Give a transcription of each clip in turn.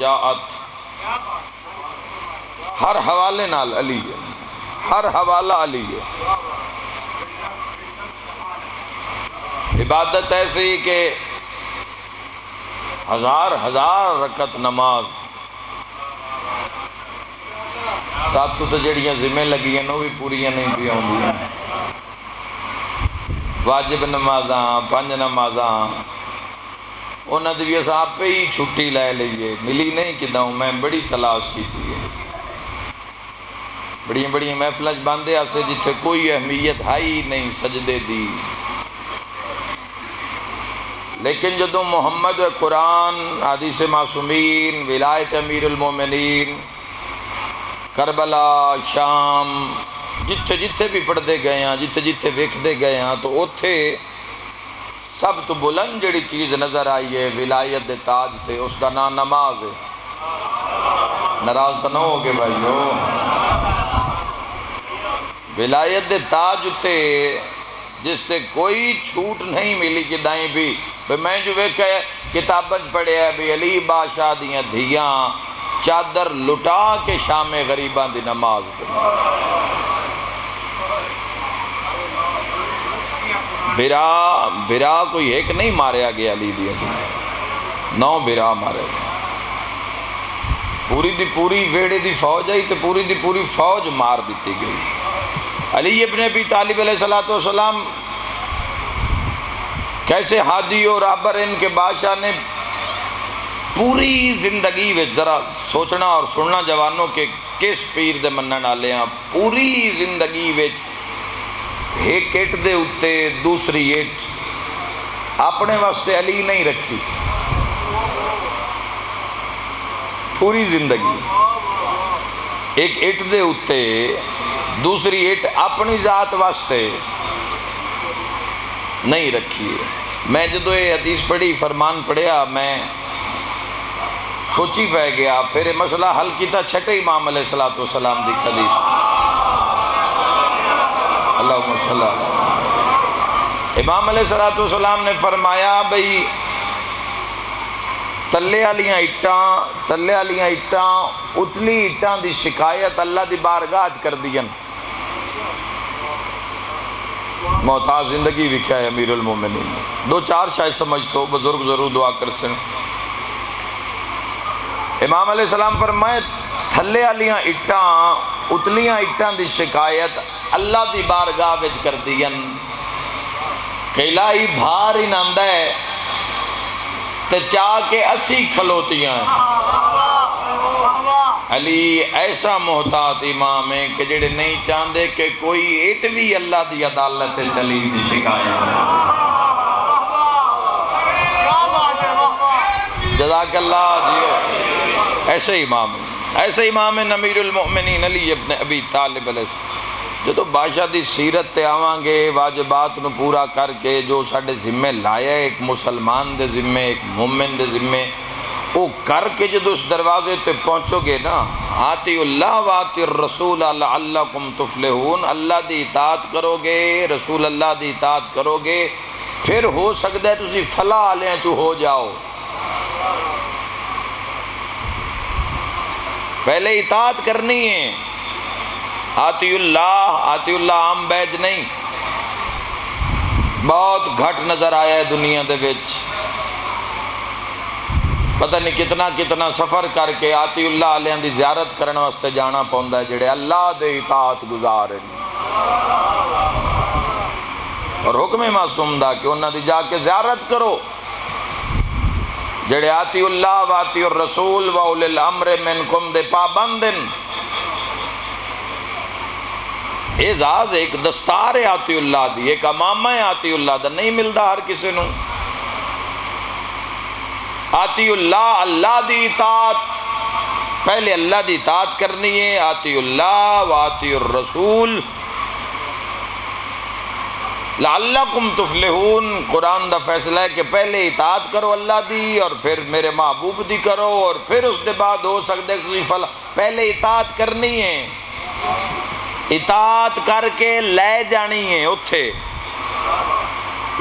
جاءت، ہر حوالے نال علی ہے، ہر حوالہ علی ہے۔ عبادت ایسی کہ ہزار ہزار رکعت نماز ساتھوں تو جڑیاں ذمہ لگی ہیں وہ بھی پوریاں نہیں پی آؤندیاں، واجب نمازاں 5 نمازاں انہاں دی بھی اساں آپے ہی چھٹی لے لئیے، ملی نہیں کداں میں بڑی تلاش کیتی ہے، بڑی بڑی محفلیں باندھے آسے جتھے کوئی اہمیت ہائی نہیں سجدے دی، لیکن جدو محمد قرآن، حدیث معصومین، ولایت امیر المومنین، کربلا، شام، جتھے جتھے بھی پڑھتے گئے ہیں، جتھے جتھے ویکھتے گئے ہیں، تو اوتھے سب تو بلند جڑی چیز نظر آئی ہے ولایت دے تاج تے، اس کا نام نماز ہے۔ ناراض تو نہ ہو گے بھائیو، ولایت دے تاج تے جس تے کوئی چھوٹ نہیں ملی کہ دائیں بھی میں جو ویکھا ہے کتابت پڑھے ہے بھی علی بادشاہ دیاں دھیاں چادر لٹا کے شام غریباں دی نماز پڑھی، برا کوئی ایک نہیں ماریا گیا علی دیا 9 برا مارے گئے، پوری دی پوری ویڑے دی فوج آئی تو پوری دی پوری فوج مار دیتی گئی۔ علی ابن ابی طالب علیہ السلام کیسے ہادی اور رابر ان کے بادشاہ نے پوری زندگی میں ذرا سوچنا اور سننا جوانوں کے کس پیر دے منن والے ہیں، پوری زندگی میں ایک اٹ دے اتے دوسری اٹ اپنے واسطے علی نہیں رکھی، پوری زندگی ایک اٹ دے اتے دوسری اٹ اپنی ذات واسطے نہیں رکھی ہے۔ میں جدو یہ حدیث پڑھی فرمان پڑھیا میں سوچی پہ گیا، پھر مسئلہ حل کیتا چھٹے امام علیہ السلام دی حدیث، اللہم صلی اللہ علیہ وسلم، امام علیہ السلام نے فرمایا بھئی تلے والیاں اٹاں اتلی اٹاں دی شکایت اللہ دی بارگاہ کر دین، محتاج زندگی وکھیا ہے امیر المومنین، 2-4 شاید سمجھ سو بزرگ ضرور دعا کر سن۔ امام علیہ السلام فرمائے تھلے والیاں اٹاں اتلیاں اٹاں دی شکایت اللہ دی بارگاہ وچ کر دین کہ الہی بھار ہی ناندا ہے تے چاہ کے اسی کھلوتیاں ہیں۔ علی ایسا محتاط امام ہے کہ جڑے نہیں چاہندے کہ کوئی اٹ بھی اللہ دی عدالت چلی دی شکایت، جزاک اللہ جیو، ایسے امام ہے امیر المؤمنین علی ابن ابی طالب علیہ السلام۔ جدو بادشاہ دی سیرت تے آوان گے واجبات نو پورا کر کے جو ساڈے ذمے لایا ایک مسلمان دے ذمے ایک مومن دے ذمے وہ کر کے جدو اس دروازے تے پہنچو گے نا، آتی اللہ و آتی الرسول لعلکم تفلحون، اللہ دی اطاعت کرو گے، رسول اللہ دی اطاعت کرو گے، پھر ہو سکتا ہے تسی فلاح والے چو ہو جاؤ۔ پہلے اطاعت کرنی ہے، آتی اللہ عام بیج نہیں، بہت گھٹ نظر آیا ہے دنیا دے وچ، پتہ نہیں کتنا سفر کر کے آتی اللہ علیہ دی زیارت کرنے واسطے جانا پوندا ہے جڑے اللہ دے اطاعت گزار ہیں، اور حکم معصوم دا کہ انہاں دی جا کے زیارت کرو، جڑے آتی اللہ و آتی الرسول و اولی الامر منکم دے پابندن، اعزاز ایک دستار ہے آتی اللہ دی، ایک امامہ ہے آتی اللہ دا، نہیں ملدا ہر کسی نو۔ آتی اللہ دی اطاعت، پہلے اللہ دی اطاعت کرنی ہے، آتی اللہ و آتی الرسول لعلکم تفلحون، قرآن دا فیصلہ ہے کہ پہلے اطاعت کرو اللہ دی اور پھر میرے محبوب دی کرو، اور پھر اس دے بعد ہو سکتا ہے کہ فلاح، پہلے اطاعت کرنی ہے، اطاعت کر کے لے جانی ہے اتھے،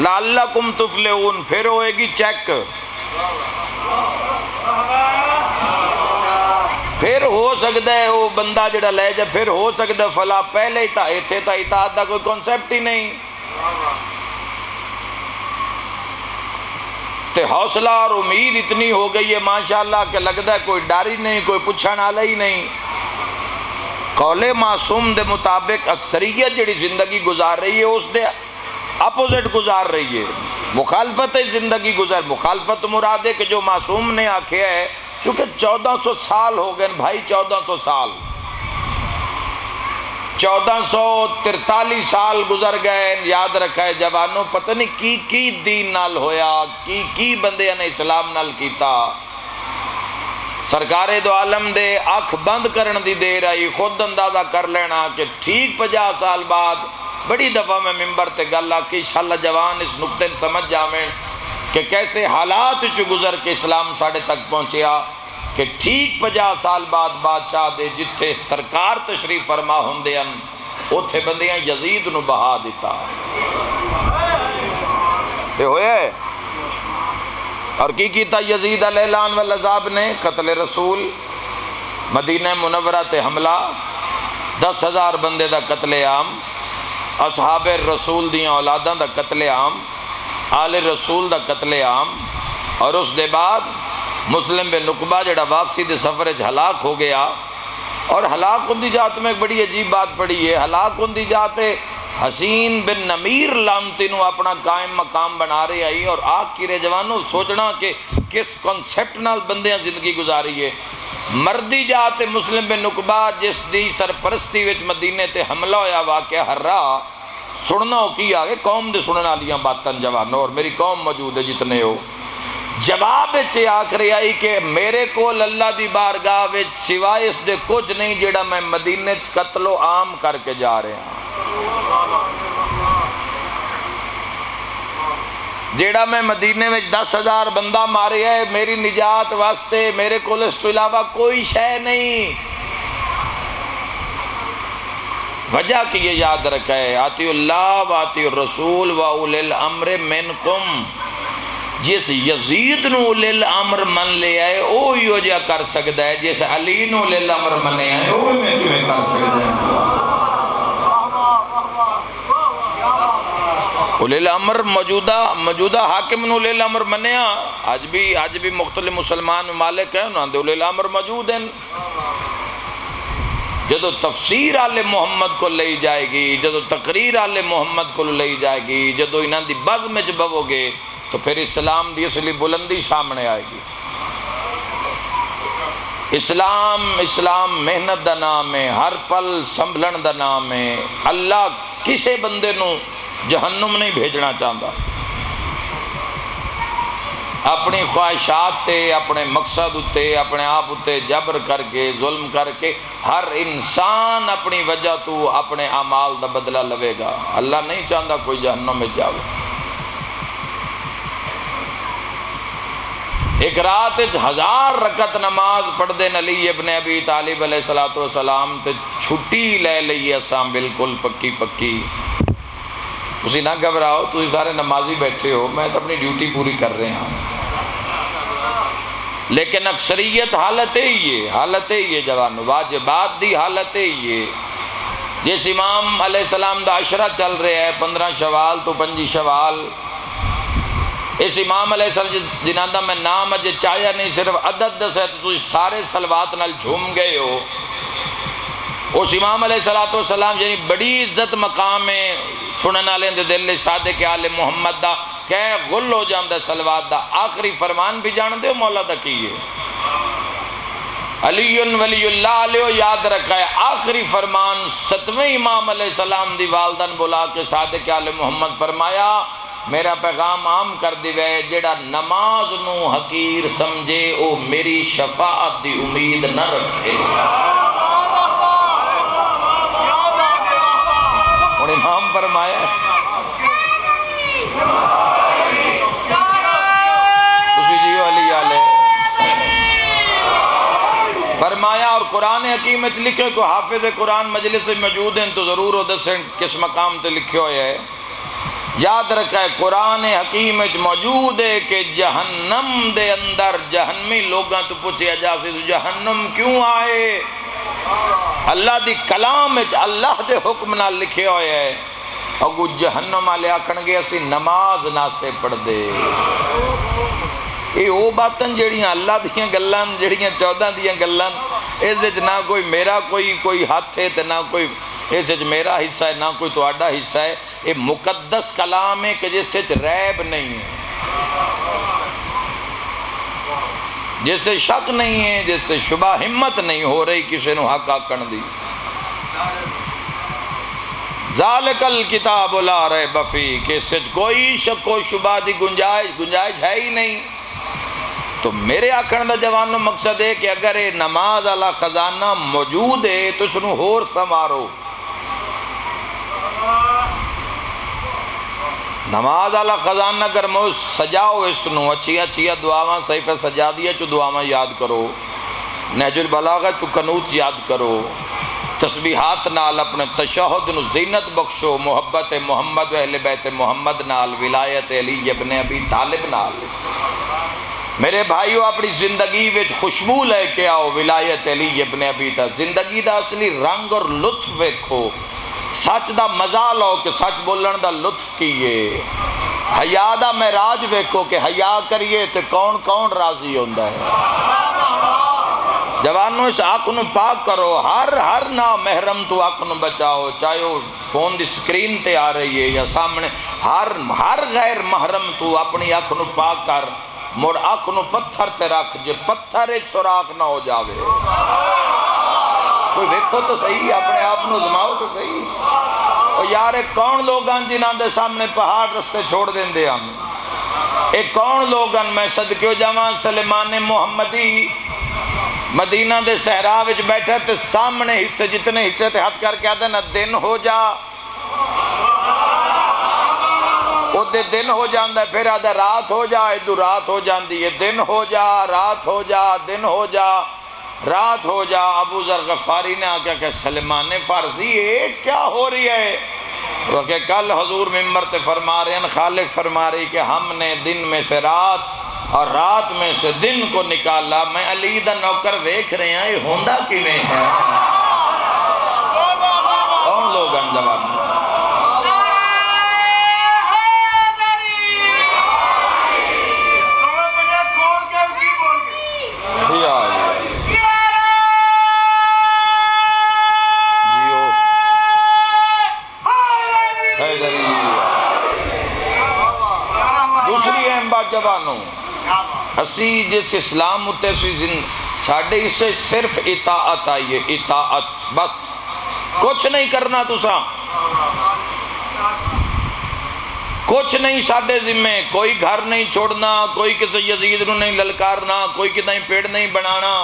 لعلکم تفلحون، پھر ہوئے گی چیک، پھر ہو سکتا ہے وہ بندہ جڑا لے جائے، پھر ہو سکتا ہے فلا پہلے ہی تھا، اتنے تا اطاعت دا کوئی کنسیپٹ ہی نہیں، تے حوصلہ اور امید اتنی ہو گئی ہے ماشاءاللہ کہ لگتا ہے کوئی ڈر ہی نہیں، کوئی پوچھن والا ہی نہیں۔ قول معصوم دے مطابق اکثریت جڑی زندگی گزار رہی ہے اس دے اپوزٹ گزار رہی ہے، مخالفت زندگی گزار، مخالفت مراد ہے کہ جو معصوم نے آکھیا ہے، چونکہ 1400 سال ہو گئے بھائی، 1400 سال، 1443 سال گزر گئے، یاد رکھا ہے جوانوں، پتہ نہیں کی دین نال ہویا، کی بندے نے اسلام نال کیتا۔ سرکار دو عالم دے آنکھ بند کرن دی دیر آئی، خود اندازہ کر لینا کہ ٹھیک 50 سال بعد، بڑی دفعہ میں ممبر تے گل آکی، انشاءاللہ جوان اس نقطے سمجھ جاویں کہ کیسے حالات چ گزر کے اسلام ساڑھے تک پہنچیا، کہ ٹھیک 50 سال بعد بادشاہ دے جتھے سرکار تشریف فرما ہوندے ہیں اوتھے بندیاں یزید نو بہا دیتا تے ہوئے، اور کی کیتا یزید علیہ اللعن والعذاب نے؟ قتل رسول، مدینہ منورہ تے حملہ، 10,000 بندے دا قتل عام، اصحاب رسول دیاں اولاداں دا قتل عام، آل رسول دا قتل عام، اور اس دے بعد مسلم بن نقبہ جڑا واپسی دے سفر ہلاک ہو گیا، اور ہلاک ہوندی جات میں ایک بڑی عجیب بات پڑی ہے، ہلاک ہوندی جاتے حسین بن نمیر لانتی نو اپنا قائم مقام بنا رہے آئی، اور آگ کی رے جوانوں سوچنا کہ کس کنسیپٹ نال بندیاں زندگی گزاری ہے۔ مردی جاتے مسلم بن نقبہ جس دی سرپرستی وچ مدینے تے حملہ ہویا واقعہ ہررا، سننا ہو کی آگے قوم دے سننا لیاں باتاں جوانوں، اور میری قوم موجود ہے جتنے ہو، جواب چے آخری آئی کہ میرے کول اللہ دی بارگاہ وچ سوائے اس دے کچھ نہیں جیڑا میں مدینہ قتل و عام کر کے جا رہے ہیں، جیڑا میں مدینے میں 10,000 بندہ مارے ہے، میری نجات واسطے میرے کول اس تو علاوہ کوئی شے نہیں۔ وجہ کہ یہ یاد رکھا ہے، آتی اللہ و آتی الرسول و اولی الامر منکم، جس یزید نو اولی الامر من لے آئے اوہی ہو جا کر سکتا ہے، جس علی نو اولی الامر منے آئے اوہی میں کیوں کر سکتا ہے۔ اولی الامر موجودہ حاکم نو اولی الامر منیا، آج بھی مختلف مسلمان ممالک ہیں انہوں نے اولی الامر موجود ہیں۔ جدو تفسیر آل محمد کو لئی جائے گی، جدو تقریر آل محمد کو لئی جائے گی، جدو انہاں دی بزم وچ بہو گے تو پھر اسلام دی اصلی بلندی سامنے آئے گی۔ اسلام محنت دا نام ہے، ہر پل سنبھلن دا نام ہے۔ اللہ کسے بندے نو جہنم نہیں بھیجنا چاہتا، اپنی خواہشات تے، اپنے مقصد اتے، اپنے آپ اتے جبر کر کے، ظلم کر کے، ہر انسان اپنی وجہ تو اپنے اعمال دا بدلہ لوے گا۔ اللہ نہیں چاہتا کوئی جہنم میں جاوے۔ ایک رات 1000 رکعت نماز پڑھ دے علی ابن ابی طالب علیہ السلام تے چھٹی لے لئی اساں بالکل پکی۔ تسی نہ گھبراؤ، تسی سارے نمازی بیٹھے ہو، میں تو اپنی ڈیوٹی پوری کر رہے ہیں، لیکن اکثریت حالت ہی ہے جوانو، واجبات دی حالت ہی ہے۔ جس امام علیہ السلام دا عشرہ چل رہا ہے 15 شوال تو 25 شوال، اس امام علیہ السلام جنہاں دا میں نام اجے چاہیا نہیں، صرف عدد دس ہے تو تسی سارے صلوات نال جھوم گئے ہو۔ اس امام علیہ السلام یعنی بڑی عزت مقام ہے، سنن والے دے دل صادق آل محمد دا کہ غل ہو جاندا صلوات دا۔ آخری فرمان بھی جان دے مولا دا کی ہے، علی ولی اللہ علیہ یاد رکھا ہے۔ آخری فرمان 7ویں امام علیہ السلام دی والدن بلا کے صادق آل محمد فرمایا میرا پیغام عام کر دیوے، جیڑا نماز نو حقیر سمجھے او میری شفاعت دی امید نہ رکھے۔ اور امام فرمایا تسی جیو علی آلے فرمایا، اور قرآن حکیم اچھ لکھے کو حافظ قرآن مجلس موجود ہیں تو ضرور ہو دسیں کس مقام تے لکھے ہوئے ہے۔ یاد رکھے قرآن حکیم وچ موجود ہے کہ جہنم دے اندر جہنمی لوگاں تو پوچھیا جا سی جہنم کیوں آئے، اللہ دی کلام وچ اللہ دے حکم نال لکھے ہوئے ہے، اگو جہنم والے آکھن گے اسی نماز نہ سے پڑھ دے۔ یہ وہ باتاں جڑیاں اللہ دیاں گلان، جڑیاں 14 دیاں گلان، اس وچ نہ کوئی میرا کوئی ہاتھ ہے تے نہ کوئی اس وچ میرا حصہ ہے، نہ کوئی تہاڈا حصہ ہے۔ یہ مقدس کلام ہے کہ جس وچ ریب نہیں ہے، جس سے شک نہیں ہے، جس سے شبہ ہمت نہیں ہو رہی کسی نو حق آکھن دی۔ ذالک الکتاب لا ریب فیہ، کہ اس وچ کوئی شک و شبہ دی گنجائش ہے ہی نہیں۔ تو میرے آکھن دا جوانو مقصد ہے کہ اگر یہ نماز والا خزانہ موجود ہے تو اس نو ہور سنوارو۔ نماز والا خزانہ اگر مو سجاؤ، اس نو اچھی دعاواں صحیفہ سجا دیا چو دعاواں یاد کرو، نہج البلاغہ چو قنوت یاد کرو، تسبیحات نال اپنے تشہد نو زینت بخشو، محبت محمد و اہل بیت محمد نال، ولایت علی ابن ابی طالب نال۔ میرے بھائیو اپنی زندگی وچ خوشبو لے کے آؤ ولایت علی ابن ابی طالب۔ زندگی دا اصلی رنگ اور لطف ویکھو، سچ دا مزہ لو کہ سچ بولن دا لطف کیے، حیا دا معراج ویکھو کہ حیا کریے تو کون کون راضی ہوندا ہے۔ جوانوں اس آنکھ نو پاک کرو، ہر نا محرم تو آنکھ نو بچاؤ، چاہے وہ فون دی سکرین تے آ رہی ہے یا سامنے، ہر غیر محرم تو اپنی آنکھ نو پاک کر، مڑ آنکھ نو پتھر تے رکھ، جے پتھر ایک سوراخ نہ ہو جاوے۔ کوئی ویکھو تو صحیح، اپنے آپ نو زماؤ تو صحیح۔ اور یار ایک کون لوگاں جنہاں دے سامنے پہاڑ رستے چھوڑ دین دے ہم، ایک کون لوگاں، میں صدقیو جاواں سلیمان محمدی مدینہ دے صحرا وچ بیٹھے تے سامنے حصے جتنے حصے تے ہاتھ کر کے آدھے نا دن ہو جا، او دے دن ہو جاندہ ہے، پھر آدھے رات ہو جا، ادھو رات ہو جاندی ہے، دن ہو جا، رات ہو جا، دن ہو جا، رات ہو جا۔ ابو ذر غفاری نے آکیا کہ سلیمان فارسی یہ کیا ہو رہی ہے؟ وہ کہ کل حضور ممبر تے فرما رہے ہیں، خالق فرما رہی کہ ہم نے دن میں سے رات اور رات میں سے دن کو نکالا، میں علی دا نوکر ویکھ رہے ہیں یہ ہوندہ کیویں ہے؟ کون لوگ ہیں جواب جوانوں اسی جس اسلام ہوتے ساڑھے اسے صرف اطاعت آئیے، اطاعت بس، کچھ نہیں کرنا تسا، کچھ نہیں ساڑھے ذمہ، کوئی گھر نہیں چھوڑنا، کوئی کسی یزید نو نہیں للکارنا، کوئی کتائی پیڑ نہیں بنانا،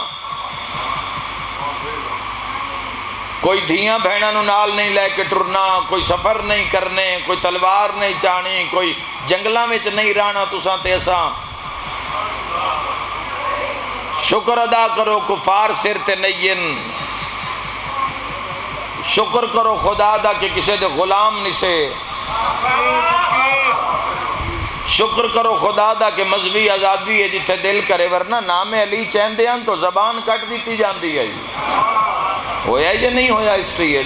کوئی دھیاں بہنہ نو نال نہیں لے کے ٹرنا، کوئی سفر نہیں کرنے، کوئی تلوار نہیں چاہنی، کوئی جنگلہ میں نہیں رہنا تساں تیسا۔ شکر ادا کرو کفار سر تے نین، شکر کرو خدا دا کہ کسی دے غلام نسے، شکر کرو خدا دا کہ مذہبی آزادی ہے جتھے دل کرے، ورنہ نام علی چین دیاں تو زبان کٹ دیتی جاندی ہے۔ ہویا یا نہیں ہویا ہسٹری ہے؟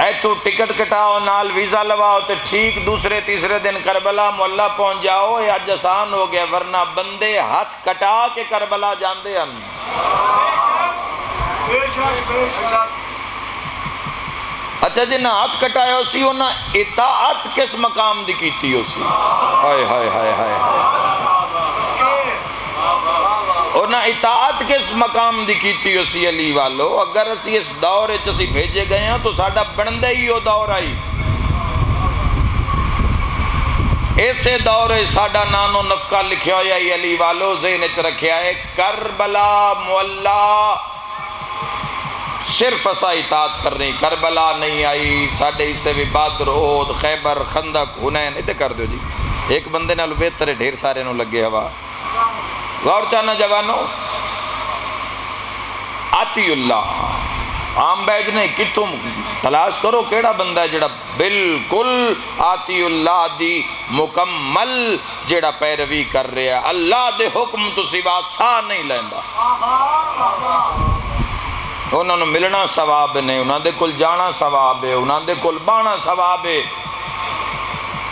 اے تو ٹکٹ کٹاؤ نال ویزا لواؤ تے ٹھیک دوسرے تیسرے دن کربلا مولا پہنچ جاؤ، یہ آج آسان ہو گیا، ورنہ بندے ہاتھ کٹا کے کربلا جاندے ہم۔ اچھا جی نہ ہاتھ کٹایا ہو سی، نہ اطاعت کس مقام دی کیتی ہو سی، ہائے ہائے ہائے ہائے، اور نہ اطاعت کس مقام دی کیتی ہو سی علی والو۔ اگر اسی اس دور اسی بھیجے گئے ہیں تو ساڑھا بندے ہی ہو دور آئی، ایسے دور ساڑھا نانو نفقہ لکھیا ہویا ہے علی والو، ذہن اچھ رکھیا ہے کربلا مولا صرف اسا اطاعت کر رہی، کربلا نہیں آئی، ساڑھے اس سے بھی بدر، احد، خیبر، خندق، حنین، ادھے کر دیو جی، ایک بندے نالو بہتر ہے، ڈھیر سارے نو لگے ہوا۔ غور چاہنا جوانو، آتی اللہ عام بیج نہیں، کتوں تلاش کرو کیڑا بندہ ہے جڑا بالکل آتی اللہ دی مکمل جڑا پیروی کر رہا ہے، اللہ دے حکم تو سوا سا نہیں لیندا، انہوں نے ملنا ثواب نے، انہوں دے کل جانا ثواب ہے، انہوں دے کل بانا ثواب ہے۔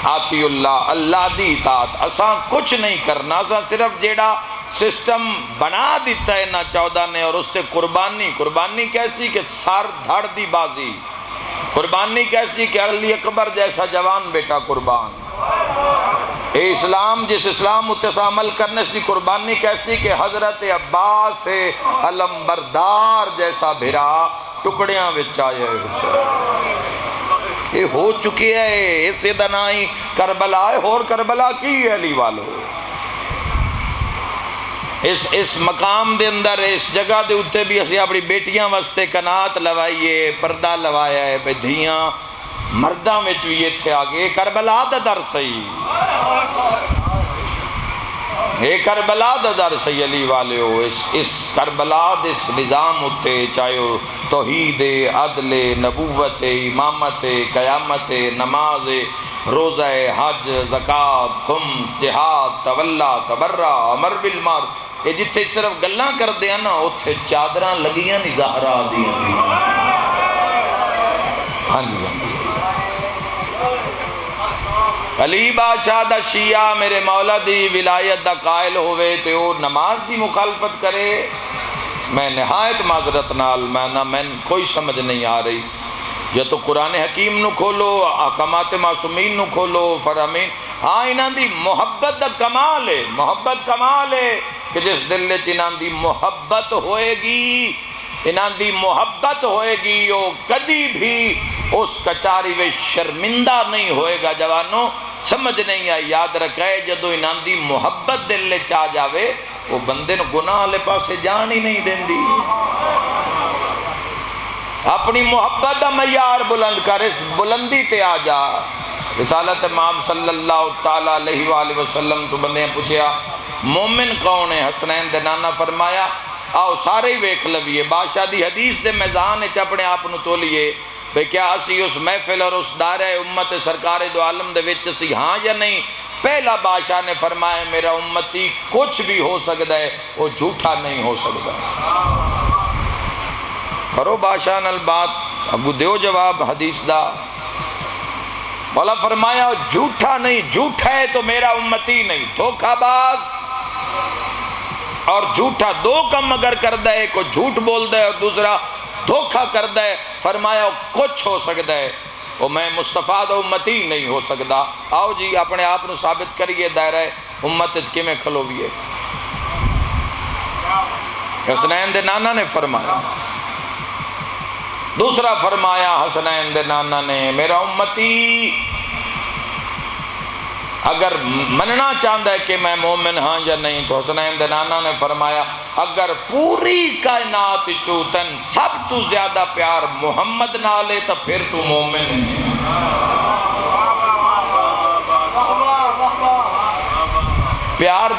آتی اللہ، اللہ دی اطاعت، اساں کچھ نہیں کرنا، اساں صرف جیڑا سسٹم بنا دیتا ہے نا 14 نے، اور اس تے قربانی کیسی کہ سر دھڑ دی بازی، قربانی کیسی کہ علی اکبر جیسا جوان بیٹا قربان، اے اسلام جس اسلام اتسا عمل کرنے سے قربانی کیسی کہ حضرت عباس علم بردار جیسا بھرا ٹکڑیاں وچ آئے حسین، یہ ہو چکی ہے، اس سے دنائی کربلا ہے، اور کربلا کی ہے علی والو، اس مقام دے اندر اس جگہ دے اتے بھی اسی اپنی بیٹیاں واسطے کنات لوائیے، پردہ لوایا ہے، بے دھیاں مرداں میں چوئیے تھے آگے، کربلا دا در سہی، اے کربلا دا در سہی علی والے ہو، اس کربلا دے اس نظام اتے چاہے ہو توحید، عدل، نبوت، امامت، قیامت، نماز، روزہ، حج، زکاة، خمس، جہاد، تولا، تبرہ، امر بالمعروف، یہ جتھے صرف گلاں کر دیا نا اتھے چادراں لگیاں نہیں زہرا دیا، ہاں جی ہاں جی۔ علی بادشاہ دا شیعہ میرے مولا دی ولایت دا قائل ہوئے تو وہ نماز دی مخالفت کرے، میں نہایت معذرت نال میں کوئی سمجھ نہیں آ رہی، یا تو قرآن حکیم نو کھولو، احکامات معصومین نو کھولو، فرامین، ہاں انہاں دی محبت دا کمال ہے، محبت کمال ہے کہ جس دل وچ انہاں دی محبت ہوئے گی، انہاں دی محبت ہوئے گی، وہ کدی بھی اس کچاری میں شرمندہ نہیں ہوئے گا۔ جوانوں سمجھ نہیں آئی، یاد رکھے جدو انہاں دی محبت دل وچ آ جاوے وہ بندے نو گناہ والے پاسے جان ہی نہیں دیندی۔ اپنی محبت دا معیار بلند کر، اس بلندی تے آ جا۔ رسالت امام صلی اللہ تعالیٰ علیہ وآلہ وسلم تو بندے پوچھیا مومن کون ہے؟ حسنین دے نانا فرمایا آؤ سارے ہی ویکھ لویے، بادشاہ دی حدیث دے میزان اچ اپنے آپ نو تولیے بھئی کیا اسی اس محفل اور اس دائرہ امت سرکار دو عالم دے وچ سی ہاں یا نہیں؟ پہلا بادشاہ نے فرمایا میرا امتی کچھ بھی ہو سکتا ہے، وہ جھوٹا نہیں ہو سکتا۔ کرو بادشاہ نال بات، ابو دیو جواب حدیث دا، مولا فرمایا جھوٹا نہیں، جھوٹا ہے تو میرا امتی نہیں، دھوکہ باز اور جھوٹا دو کم اگر کردہ ہے، کوئی جھوٹ بول دے اور دوسرا دھوکہ کردہ ہے، فرمایا کچھ ہو سکتا ہے، وہ میں مصطفیٰ دا امتی نہیں ہو سکتا۔ آؤ جی اپنے آپ نو ثابت کریے دائرہ امت کے میں کھلویے۔ حسنین دے نانا نے فرمایا، دوسرا فرمایا حسنین دے نانا نے میرا امتی اگر مننا چاہتا ہے کہ میں مومن ہاں یا نہیں، تو حسنین دے نانا نے فرمایا اگر پوری کائنات چوتن سب تو زیادہ پیار محمد نالے تو پھر تو مومن ہے۔ پیار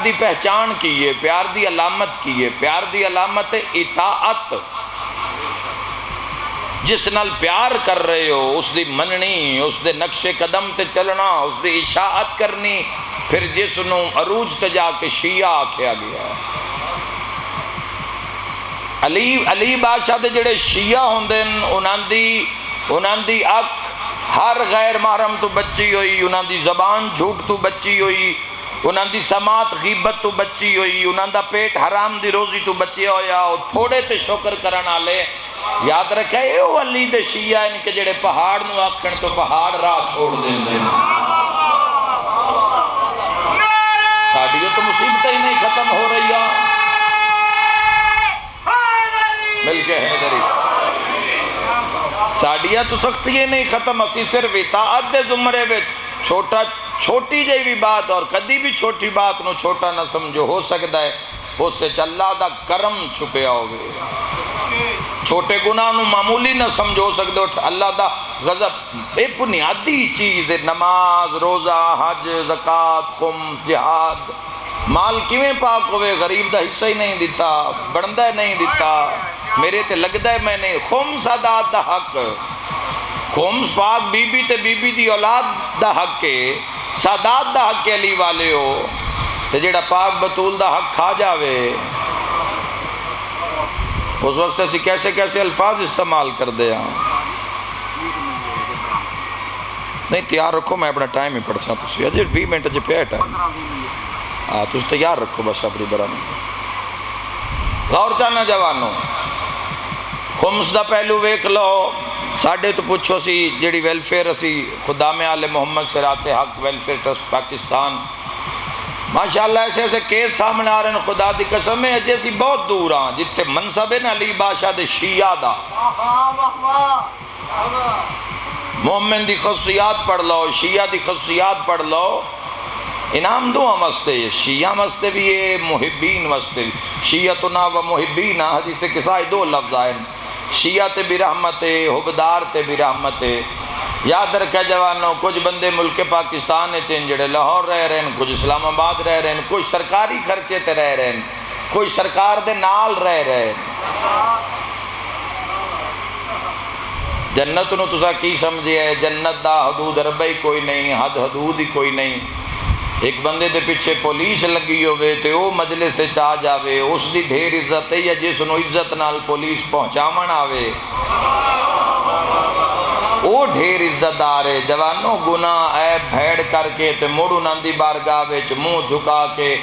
دی پہچان کیے، پیار دی علامت کیے، پیار دی علامت اطاعت، جس نال پیار کر رہے ہو اس دی مننی، اس دے نقش قدم تے چلنا، اس دی اشاعت کرنی، پھر جس نو عروج تے جا کے شیعہ آکھیا گیا۔ علی بادشاہ دے جڑے شیعہ ہوندے انہاں دی اکھ ہر غیر محرم تو بچی ہوئی، انہاں دی زبان جھوٹ تو بچی ہوئی، انہاں دی سماعت غیبت تو بچی ہوئی، انہاں دا پیٹ حرام دی روزی تو بچی ہویا، اور تھوڑے تے شکر کرن والے یاد رکھے اے وہ علی دے شیعہ ان کے جڑے پہاڑ نو آکھن تو پہاڑ راہ چھوڑ دیندے۔ ساڈیوں تو مصیبتیں ہی نہیں ختم ہو رہی ہیں، مل کے حیدری ساڈیاں تو سختیاں نہیں ختم، اسی صرف اطاعت دے زمرے وچ چھوٹی جہی بھی بات اور کدی بھی چھوٹی بات نو چھوٹا نہ سمجھو، ہو سکتا ہے اس سے اللہ دا کرم چھپیا ہوگے، چھوٹے گناہ نو معمولی نہ سمجھو، ہو سکتا ہے اللہ دا غضب۔ ایک بنیادی چیز ہے نماز، روزہ، حج، زکاة، خمس، جہاد، مال کیویں پاک ہوئے، غریب دا حصہ ہی نہیں دیتا، بندہ نہیں دیتا، میرے تے لگدا ہے میں نے خمس سادات دا حق خمس پاک بی بی تے بی بی دی اولاد دا حق ہے سادات دا حق علی والے ہو تے جڑا پاک بطول دا حق کھا جاوے اس واسطے سے کیسے کیسے الفاظ استعمال کر دے ہاں نہیں تیار رکھو میں اپنا ٹائم ہی پڑھ سا تسی اجے 20 منٹ جے پیا ٹائم ہاں تسی تیار رکھو بس اپنی برامن غور چاہنا جوانوں خمس دا پہلو ویکھ لو ساڈے تو پوچھو سی جڑی ویلفیئر اسی خدام آل محمد صراط حق ویلفیئر ٹرسٹ پاکستان ماشاءاللہ ایسے ایسے کیس سامنے آ رہے ہیں خدا دی قسم ہے اجے سی بہت دور ہاں جتھے منصب ہے نا علی بادشاہ دے شیعہ دا مومن دی خصوصیات پڑھ لو شیعہ دی خصوصیات پڑھ لو انعام دو واسطے شیعہ واسطے بھی ہے محبین واسطے بھی شیعتنا و محبین حدیث کسائی دو لفظ آئے شیعہ تے بھی رحمت ہے حبدار تے بھی رحمت ہے یاد رکھا جوانوں کچھ بندے ملک پاکستان چین جڑے لاہور رہ رہے ہیں کچھ اسلام آباد رہ رہے ہیں کوئی سرکاری خرچے تے رہ رہے ہیں کوئی سرکار دے نال رہ رہے ہیں جنت نو تسا کی سمجھے ہے جنت دا حدود ربی کوئی نہیں حد حدود ہی کوئی نہیں ایک بندے دے پیچھے پولیس لگی ہوئے تے او مجلس سے چاہ جاوے اس دی ڈھیر عزت ہے یا جس نو عزت نال پولیس پہنچاون آوے او ڈھیر عزت دار ہے جوانوں گناہ عیب بھیڑ کر کے تے مڑ انہاں دی بارگاہ وچ منہ جھکا کے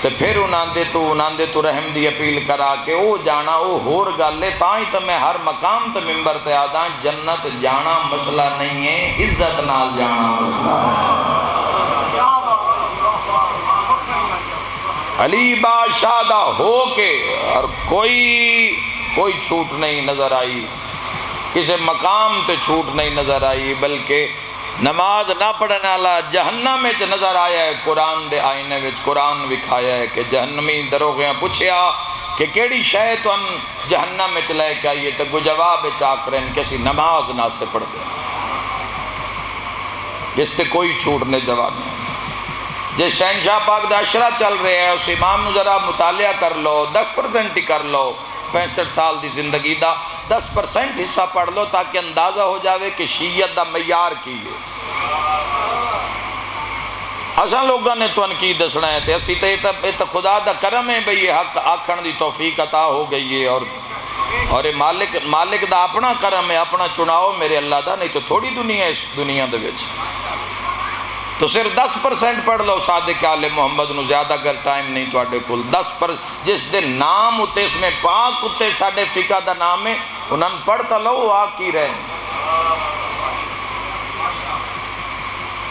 تے پھر انہاں دے تو رحم دی اپیل کرا کے او جانا او ہور گل ہے تاں ہی تے میں ہر مقام تے منبر تے آدا جنت جانا مسئلہ نہیں ہے عزت نال جانا مسئلہ ہے علی بادشاہ دا ہو کے اور کوئی چھوٹ نہیں نظر آئی کسی مقام تے چھوٹ نہیں نظر آئی بلکہ نماز نہ پڑھنے والا جہنم وچ نظر آیا ہے قرآن دے آئینے وچ قرآن وکھایا ہے کہ جہنمی دروغیاں پوچھیا کہ کیڑی شے تن جہنم وچ لے کے آئیے تے کو جواب وچ آکرن کہ اسی نماز نہ سے پڑھ دیں اس تے کوئی چھوٹ نہیں جواب نہیں جے شہنشاہ پاک دا عشرہ چل رہے ہیں اس امام نو ذرا مطالعہ کر لو 10% ہی کر لو 65 سال دی زندگی دا 10% حصہ پڑھ لو تاکہ اندازہ ہو جاوے کہ شیعت دا معیار کی ہے اساں لوگاں نے تو ان کی دسنا ہے تے اسی تے خدا دا کرم ہے بھئی یہ حق آکھن دی توفیق عطا ہو گئی ہے اور مالک دا اپنا کرم ہے اپنا چناؤ میرے اللہ دا نہیں تو تھوڑی دنیا ہے اس دنیا دے وچ تو صرف 10% پڑھ لو صادق آل محمد نو زیادہ اگر ٹائم نہیں تو آڈے کل 10% جس دے نام ہوتے اس میں پاک ہوتے ساڑھے فقہ دا نام ہے انہاں پڑھتا لو آ کی رہے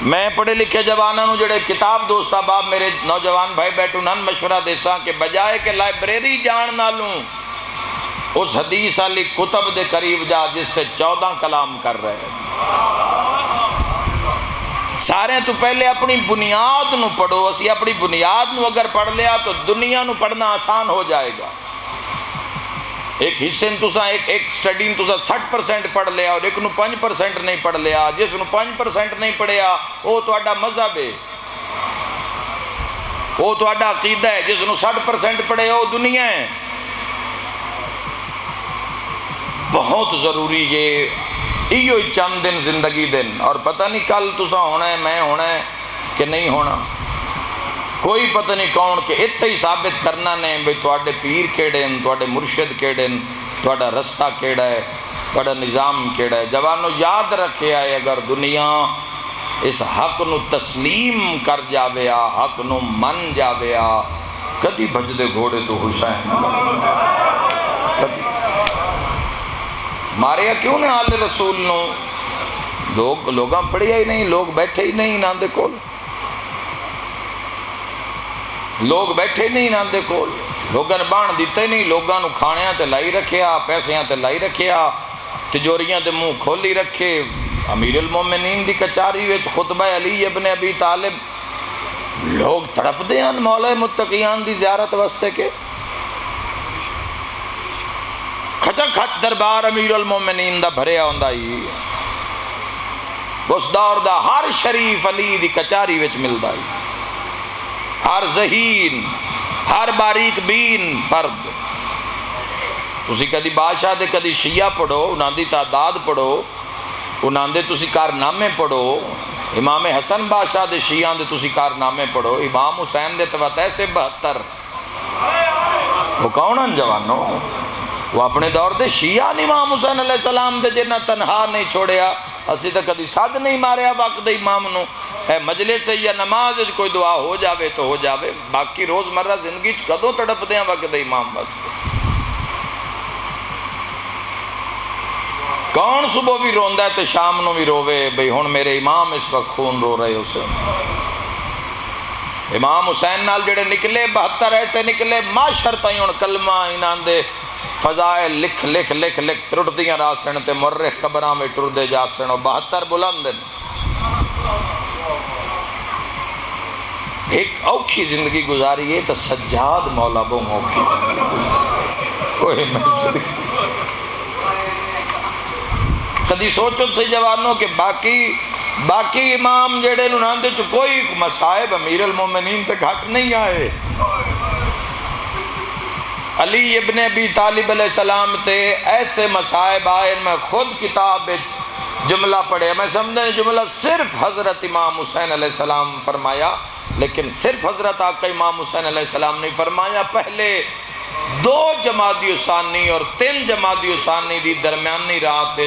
میں پڑھے لکھے جوانوں نو جڑے کتاب دوست احباب میرے نوجوان بھائی بیٹھو انہاں مشورہ دے ساں کہ بجائے کہ لائبریری جان نہ لوں اس حدیث علی کتب دے قریب جا جس سے 14 کلام کر رہے ہیں سارے تو پہلے اپنی بنیاد نو پڑھو اسی اپنی بنیاد نو اگر پڑھ لیا تو دنیا نو پڑھنا آسان ہو جائے گا ایک حصے تسا ایک سٹڈی تسا 60% پڑھ لیا اور ایک نو 5% نہیں پڑھ لیا جس نو 5% نہیں پڑھیا وہ تو اڈا مذہب ہے وہ تو اڈا عقیدہ ہے جس نو 60% پڑھے وہ دنیا ہے بہت ضروری یہ ایو چند دن زندگی دن اور پتہ نہیں کل تسا ہونا ہے میں ہونا ہے کہ نہیں ہونا کوئی پتہ نہیں کون کہ اتھے ہی ثابت کرنا نہیں بھئی تواڈے پیر کیڑے ہیں تواڈے مرشد کیڑے ہیں تواڈا رستہ کیڑا ہے تواڈا نظام کیڑا ہے جوانو یاد رکھے آئے اگر دنیا اس حق نو تسلیم کر جاویا حق نو من جاویا کدی بھج دے گھوڑے تو حسین کدی ماریا کیوں نے آل رسول نو لوگاں پڑھیا ہی نہیں لوگ بیٹھے ہی نہیں نہ دے کول لوگ بیٹھے نہیں نہ دے کول لوگاں بان دیتے نہیں لوگاں نو کھانیاں تے لائی رکھیا پیسیاں تے لائی رکھیا تجوریاں تے منہ کھولی رکھے امیر المومنین دی کچاری وچ خطبہ علی ابن ابی طالب لوگ تڑپ دے ہیں مولا متقیان دی زیارت واسطے کے کھچا کھچ دربار امیر المومنین دا بھریا ہوندا ہی اس دور دا ہر شریف علی دی کچاری وچ ملدا ہی ہر ذہین ہر باریک بین فرد تسی کدی بادشاہ دے کدی شیعہ پڑھو، انہاں دی تعداد پڑھو، انہاں دے تسی کارنامے پڑھو، امام حسن بادشاہ دے شیعہ دے تسی کارنامے پڑھو، امام حسین دے توات ایسے 72 وہ کون ہیں جوانوں؟ وہ اپنے دور دے شیعہ امام حسین علیہ السلام دے جنہ تنہا نہیں چھوڑیا، اسی تک کدی صد نہیں ماریا وقت دے امام نو، اے مجلس یا نماز کوئی دعا ہو جاوے تو ہو جاوے، باقی روز مرہ زندگی کدوں تڑپ دیاں وقت دے امام بس۔ کون صبح بھی روندہ ہے تو شام نو بھی روے بھئی ہون میرے امام اس وقت خون رو رہے اسے۔ امام حسین نال جڑے نکلے 72 ایسے نکلے معاشر تائیں ان کلمہ انہاں دے فضائل لکھ لکھ لکھ لکھ ترٹ دیاں راسن تے مرخ قبراں میں ٹر دے جاسن اور 72 بلندن۔ ایک اوکھی زندگی گزاری ہے تو سجاد مولا بو موکھی کوئی میں کدی سوچو سے جوانوں کہ باقی امام جڑے انہاں دے چ کوئی مصائب امیر المومنین تے گھٹ نہیں آئے۔ علی ابن ابی طالب علیہ السلام تے ایسے مصائب آئے، میں خود کتاب جملہ پڑھے، میں سمجھے جملہ صرف حضرت امام حسین علیہ السلام فرمایا، لیکن صرف حضرت آقا امام حسین علیہ السلام نہیں فرمایا، پہلے 2 جمادی ثانی اور 3 جمادی ثانی دی درمیانی رات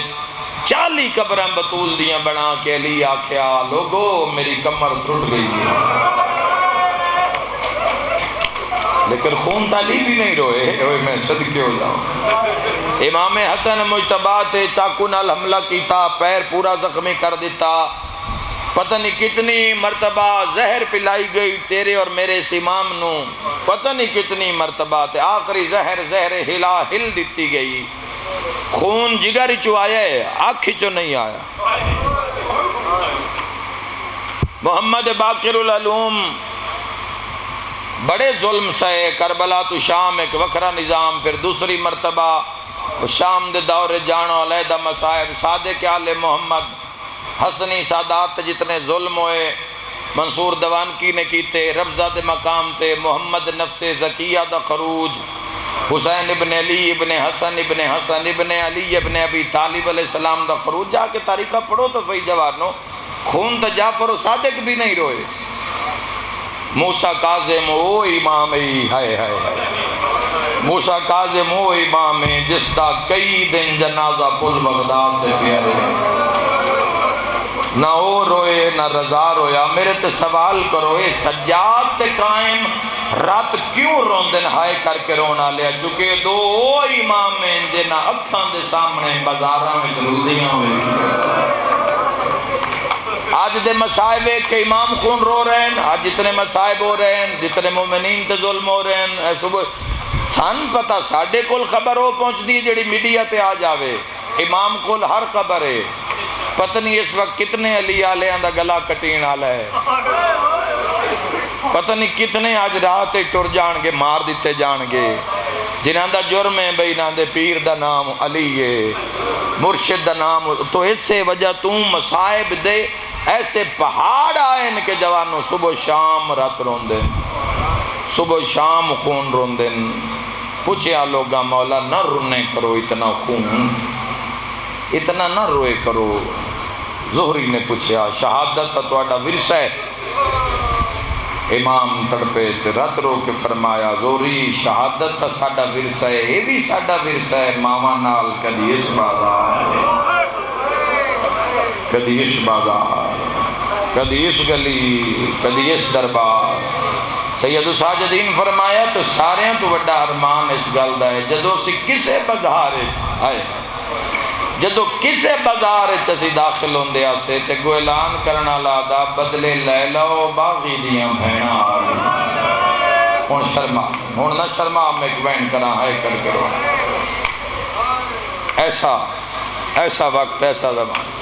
40 قبراں بطول دیاں بنا کے علی آکھیا لوگو میری کمر ٹوٹ گئی ہے، لیکن خون تالی بھی نہیں روئے، میں صدقے ہو جاؤں۔ امام حسن مجتبیٰ تے چاقو نال حملہ کیتا، پیر پورا زخمی کر دیتا، پتہ نہیں کتنی مرتبہ زہر پلائی گئی تیرے اور میرے اس امام نو، پتہ نہیں کتنی مرتبہ تے آخری زہر ہل دیتی گئی، خون جگر چو آیا ہے، آنکھ چو نہیں آیا۔ محمد باقر العلوم بڑے ظلم سے کربلا تو شام ایک وکھرا نظام، پھر دوسری مرتبہ شام دے دور جانو علیحدہ مصائب، صادق آل محمد حسنی سادات جتنے ظلم ہوئے، منصور دوانکی نے کیتے، ربضہ دے مقام تے محمد نفس زکیہ دا خروج، حسین ابن علی ابن حسن ابن علی ابن ابی طالب علیہ السلام دا خروج، جا کے تاریخہ پڑھو تو صحیح جوانو، خون تا جعفر و صادق بھی نہیں روئے۔ موسیٰ کاظم او امام ہائے ہائے موسیٰ کاظم او امام جس دا کئی دن جنازہ پل بغداد دے پیارے، نہ او روئے نہ رضا رویا۔ میرے تے سوال کرو اے سجاد تے قائم رات کیوں روندن ہائے کر کے رونا لیا، چونکہ 2 او امام ہیں جنہ اکھاں دے سامنے بازاراں میں چلودیاں ہوئے۔ آج دے مصائب کہ امام خون رو رہے ہیں، آج جتنے مصائب ہو رہے ہیں، جتنے مومنین تے ظلم ہو رہے ہیں، صبح سن پتہ ساڑھے کول خبر ہو پہنچ دی جڑی میڈیا تے آ جاوے، امام کول ہر خبر ہے، پتہ نہیں اس وقت کتنے علی آلیاں دا گلا کٹین آلہ ہے، پتہ نہیں کتنے آج رات ٹر جان گے، مار دیتے جان گے، جنہاں دا جرم ہے بھئی نہ دے پیر دا نام علی ہے، مرشد دا نام، تو اس سے وجہ تم مصائب دے ایسے پہاڑ آئیں کہ جوانوں صبح شام رات روندن، صبح شام خون روندن۔ پوچھیا لوگا مولا نہ رونے کرو اتنا خون، اتنا نہ روئے کرو۔ زہری نے پوچھیا شہادت تا تواڈا ورثہ ہے؟ امام تڑپے تے رات رو کے فرمایا زہری شہادت تا ساڈا ورثہ ہے، یہ بھی ساڈا ورثہ ہے، ماواں نال کدی اس بازار کدی اس بازار کدی اس گلی کدی اس دربار۔ سید الساجدین فرمایا تو سارے تو بڑا ارمان اس گل دا ہے جدو اسی کسے بازار آئے، جدو کسے بازار اسی داخل ہوندے آسے تے گو اعلان کرنا لادا بدلے لے لو باغی دیاں بھینا آئے، ہون شرما ہون نہ شرما میں ایک بین کرا ہے کر کرو، ایسا وقت ایسا زمان۔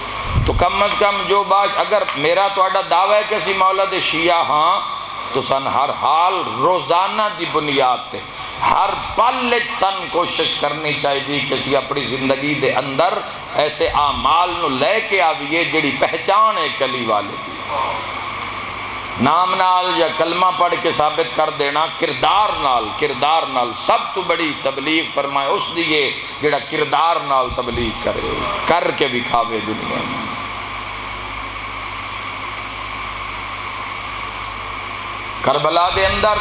تو کم از کم جو بات اگر میرا تو اڈا دعویٰ ہے کہ اسی مولا دے شیعہ ہاں تو سن ہر حال روزانہ دی بنیاد تے ہر پل سن کوشش کرنی چاہیے کہ اسی اپنی زندگی دے اندر ایسے اعمال نو لے کے آئیے جڑی پہچان ہے کلی والے دی۔ نام نال یا کلمہ پڑھ کے ثابت کر دینا، کردار نال سب تو بڑی تبلیغ فرمائے اس دیئے جڑا کردار نال تبلیغ کرے، کر کے دکھاوے دنیا میں۔ کربلا دے اندر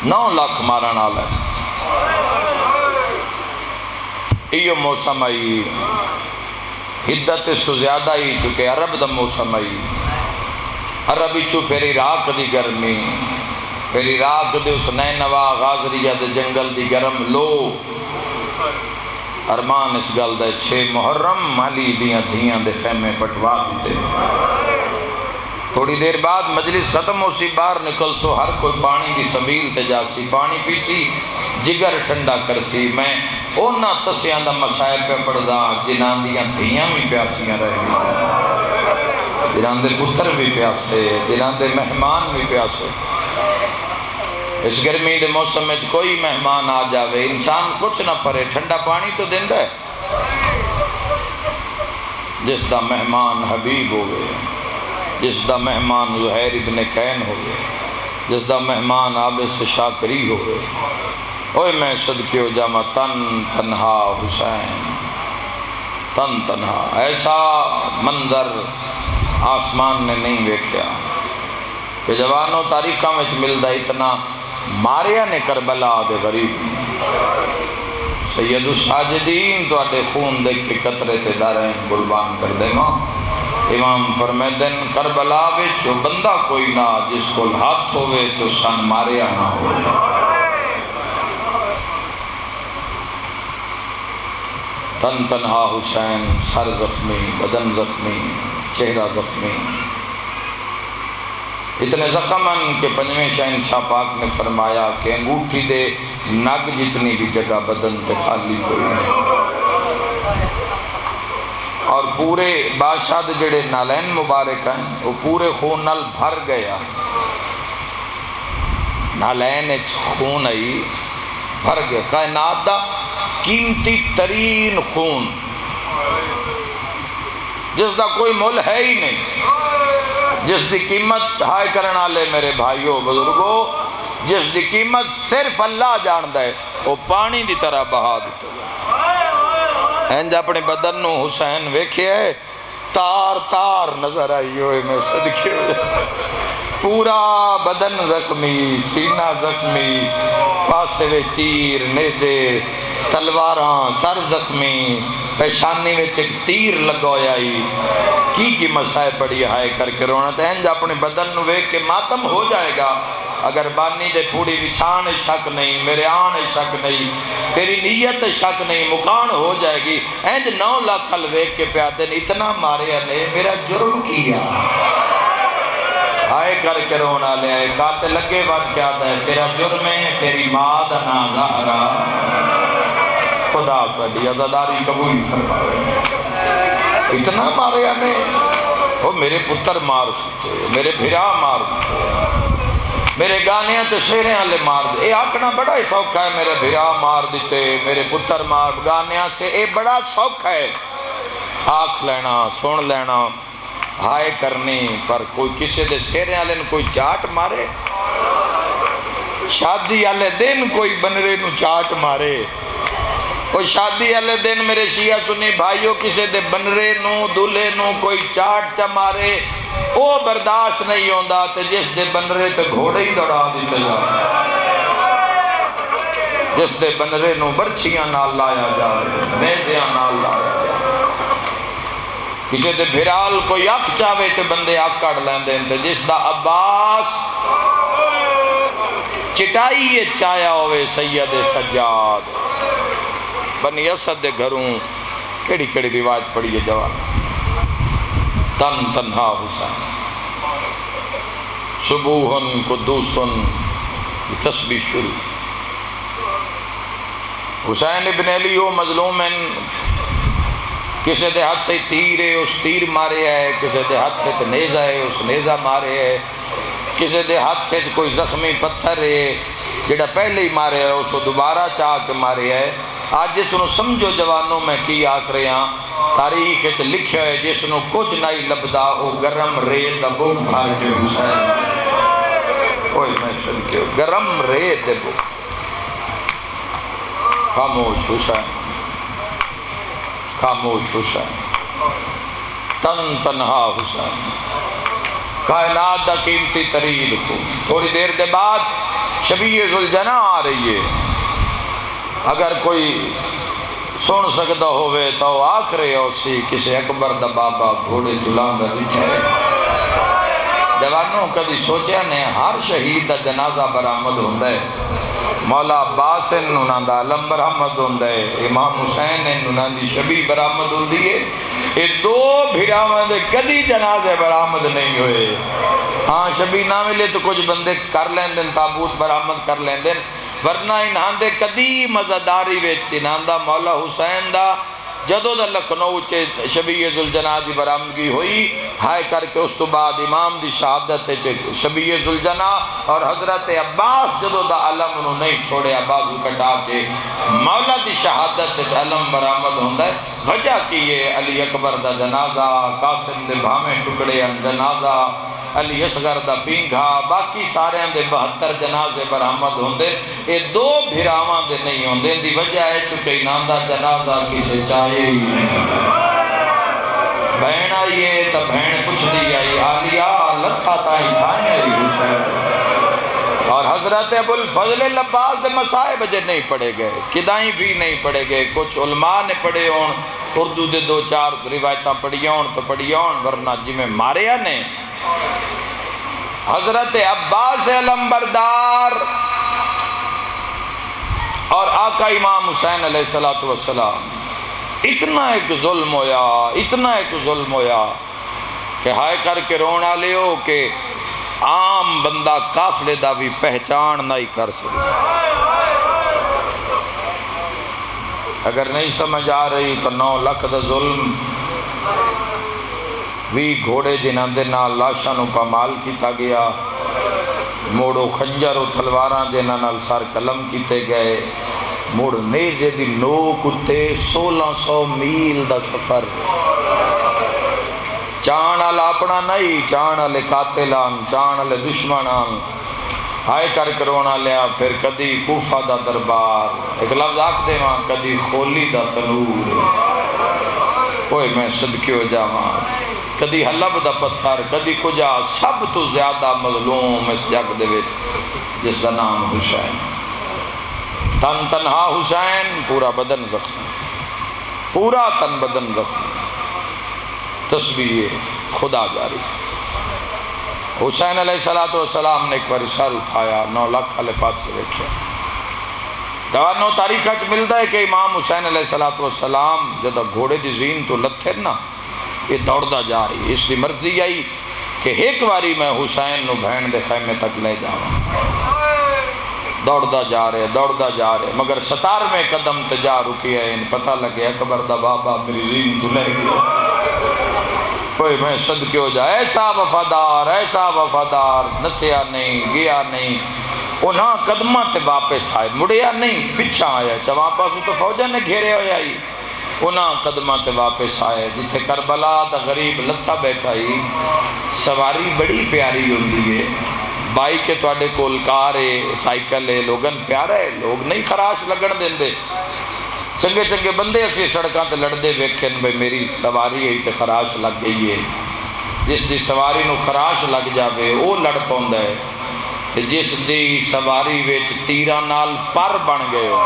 9 لاکھ مارن والا ہے، یہ موسم آئی حدت اس تو زیادہ ہی، چونکہ عرب دا موسم آئی، عربی چو پھر عراق دی گرمی، پھر عراق دے اس نینوا غازریہ دے جنگل دی گرم لو، ارمان اس گل دے 6 محرم علی دیاں دھیاں دے خیمے پٹوا دیتے۔ تھوڑی دیر بعد مجلس ختم ہو سی، باہر نکل سو، ہر کوئی پانی دی سبیل تے جاسی، پانی پیسی، جگر ٹھنڈا کرسی۔ میں اونا تسیاں دا مسائل پہ پڑھدا جنہاں دیاں دھیاں بھی پیاسیاں رہ گئی، جنہاں دے پتر بھی پیاسے، جنہاں دے مہمان بھی پیاسے۔ اس گرمی دے موسم میں کوئی مہمان آ جاوے، انسان کچھ نہ پڑے، ٹھنڈا پانی تو دیندا ہے۔ جس دا مہمان حبیب ہوئے، جس دا مہمان زہیر ابن کین ہوئے، جس دا مہمان عابس شاکری ہوئے، اوہ میں صدقے ہو جامع تن تنہا حسین، تن تنہا۔ ایسا منظر آسمان نے نہیں ویکھیا کہ جوانوں تاریخاں میں ملدا اتنا ماریا نے کربلا دے غریب۔ سید الساجدین تو اڈے خون دیکھ کے قطرے تے داریں قربان کر دے ماں۔ امام فرمیدن کربلا وچ بندہ کوئی نہ جس کو ہاتھ ہوئے تو سن ماریا نہ ہوئے۔ تن تنہا حسین، سر زخمی، بدن زخمی، چہرہ زخمی، اتنے زخمن کہ پنجویں شہنشاہ پاک نے فرمایا کہ انگوٹھی دے نگ جتنی بھی جگہ بدن تے خالی کوئی نہیں، اور پورے بادشاہ دے جڑے نالین مبارک ہیں وہ پورے خون نال بھر گیا، نالین اچ خون آئی بھر گیا، کائنات دا قیمتی ترین خون جس دا کوئی مول ہے ہی نہیں، جس دی قیمت ہائے کرن والے میرے بھائیوں بزرگوں، جس دی قیمت صرف اللہ جاندا ہے، وہ پانی دی طرح بہا دیتا ہے۔ اینج اپنے بدن نو حسین ویکھے ہے، تار تار نظر آئی ہوئے، میں صدقے ہو جاتا، پورا بدن زخمی، سینہ زخمی، پاسے وے تیر، نیزے، تلواراں، سر زخمی، پیشانی میں ایک تیر لگویائی، کی مسائل پڑی ہائے کر کے رونا۔ تو اینج اپنے بدن نو ویکھ کے ماتم ہو جائے گا، اگر بانی دے پوڑی بچھان شک نہیں، میرے آن شک نہیں، تیری نیت شک نہیں، مکان ہو جائے گی۔ اینج 9 لاکھ ویکھ کے پیادن اتنا مارے نے میرا جرم کیا، ہائے کر کے رونا لے آئے، قاتل لگے بات کیا ہے، تیرا جرم ہے تیری ماں دا نا زہرا، خدا کبھی عزاداری قبول فرمائے۔ اتنا مارے نے، وہ میرے پتر مار سکتے، میرے بھرا مار دیتے، میرے گانیاں تے شیریں والے مار دے، اے آکھنا بڑا ہی سوکھا ہے، میرے بھرا مار دیتے، میرے پتر مار گانیاں سے، اے بڑا سوکھا ہے آکھ لینا، سن لینا، ہائے کرنی، پر کوئی کسی دے شیریں والے کوئی چاٹ مارے، شادی والے دن کوئی بنرے نو چاٹ مارے، کوئی شادی والے دن میرے شیعہ سنی بھائیوں کسی دے بنرے نو دولے نو کوئی چاٹ چا مارے، او برداشت نہیں ہوندا، تے جس دے بنرے تے گھوڑے ہی دوڑا دیتے جائے، جس دے بنرے نو برچیاں نال لایا جائے، نیزیاں نال لایا جائے، کسی دے بھرال کوئی اک چاہے تے بندے اک کڑ لیندے، تے جس دا عباس چٹائی چایا ہوئے سید سجاد، بنی اسد دے گھروں کیڑی کیڑی روایت پڑی ہے جوان، تن تنہا حسین، صبوحن قدوسن تسبیح شروع، حسین ابن علی و مظلومن، کسی دے ہاتھ تیر ہے اس تیر مارے ہے، کسی دے ہاتھ نیزہ ہے اس نیزہ مارے ہے، کسی دے ہاتھ کوئی زخمی پتھر ہے جڑا پہلے ہی مارے ہے اس کو دوبارہ چاہ کے مارے ہے، آج جس نو سمجھو جوانوں میں کی آکھ رہے ہیں، تاریخ وچ لکھیا ہے جس نو کچھ نہیں لبدا او گرم ریت دا بک بھر کے حسین، اوئے میں سن کے گرم ریت دے بک، خاموش حسین، خاموش حسین، تن تنہا حسین، کائنات دا قیمتی ترین خون۔ تھوڑی دیر دے بعد شبیہ ذوالجناح آ رہی ہے، اگر کوئی سن سکتا ہوئے تو آکھ رہے ہو سی کسی اکبر دا بابا گھوڑے دلان دا دکھے۔ جوانوں کدی سوچیا نے ہر شہید دا جنازہ برآمد ہوندہ ہے، مولا عباس انہوں دا علم برآمد ہوندہ ہے، امام حسین انہوں دی شبیہ برآمد ہوندی ہے، یہ دو بھیراویں دے کدی جنازے برآمد نہیں ہوئے۔ ہاں شبیہ نہ ملے تو کچھ بندے کر لیں دن، تابوت برآمد کر لیں دن، ورنہ انہاں دے کدی مزداری ویچ انہاں دا مولا حسین دا جدو دا لکھنؤ چے شبیہ ذوالجناح دی برآمدگی ہوئی، ہائے کر کے اس تو بعد امام دی شہادت چے شبیہ ذوالجناح اور حضرت عباس جدو دا علم انہوں نہیں چھوڑے بازو کٹا کے مولا دی شہادت چے علم برآمد ہوندہ ہے۔ وجہ کی یہ علی اکبر دا جنازہ، قاسم دے بھامیں ٹکڑے ان جنازہ، علی اصغر دا پینگھا، باقی سارے دے 72 جنازے برآمد ہوندے، یہ دو بھراواں دے نہیں ہوندے، دی وجہ ہے چکے انہاں دا جنازہ کسے چاہے ہی نہیں۔ بہن آئیے تا بہن پوچھ دی آئی آلیا لتھا تائی تھائیں آئی حسین، اور حضرت ابو الفضل العباس دے مسائب جے نہیں پڑھے گئے، کدائیں بھی نہیں پڑھے گئے، کچھ علماء نے پڑھے ہون، اردو دے 2-4 روایتاں پڑھی ہون تو پڑھی ہون، ورنہ جی میں ماریا نے حضرت عباس علمبردار اور آقا امام حسین علیہ السلام اتنا ایک ظلم ہویا، اتنا ایک ظلم ہویا کہ ہائے کر کے رونا لیو کہ عام بندہ قافلے دا بھی پہچان نہیں کر سکے۔ اگر نہیں سمجھ آ رہی تو 9 لاکھ دا ظلم، وی گھوڑے جنہاں دے نال لاشاں نو پامال کیتا گیا، موڑو خنجر و تلواراں جنہاں نال سر قلم کیتے گئے، موڑ نیزے دی نوک اتے 1600 میل دا سفر، چان آل اپنا نہیں، چان آلے قاتلان، چان آلے دشمنان، ہائے کر کرونا لیا۔ پھر کدی کوفہ دا دربار، ایک لفظ آکھ دے وہاں، کدی خولی دا تنور، کوئی میں صدقے ہو جاواں، کدی حلب دا پتھر، کدی کجا، سب تو زیادہ مظلوم اس جگ دے وچ جس دا نام حسین، تن تنہا حسین، پورا بدن زخم، پورا تن بدن زخم، تسبیح خدا جاری۔ حسین علیہ السلام نے ایک بار سر اٹھایا، 9 لاکھ والے پاس سے دیکھا، دوانوں تاریخ اچ ملتا ہے کہ امام حسین علیہ السلام جدہ گھوڑے دی زین تو لتھے نا، یہ دوڑدا جا رہی، اس دی مرضی آئی کہ ایک باری میں حسین نو بہن دے خیمے تک لے جاؤں، دوڑدا جا رہے، مگر 17ویں قدم تے جا رکی ہے، ان پتہ لگے اکبر دا بابا میری زین تو لے گیا، کوئی میں صدقے ہو جائے، ایسا وفادار، نسیا نہیں، گیا نہیں، انہاں قدمہ تے واپس آئے، مڑیا نہیں، پچھا آیا، چواں پاسوں تو فوجہ نے گھیرے ہویا ہی، انہاں قدمہ تے واپس آئے، جتھے کربلا دا غریب لتھا بیٹھا ہی، سواری بڑی پیاری ہوندی ہے، بائک کے توڑے کول کار ہے، سائیکل ہے، لوگن پیارا ہے، لوگ نہیں خراش لگن دیں دے، چنگے چنگے بندے اسی سڑکاں تے لڑدے ویکھن بھئی میری سواری ہے تے خراش لگ گئی ہے، جس دی سواری نو خراش لگ جاوے وہ لڑ پوندا ہے، تے جس دی سواری وچ تیران نال پر بن گئے ہو۔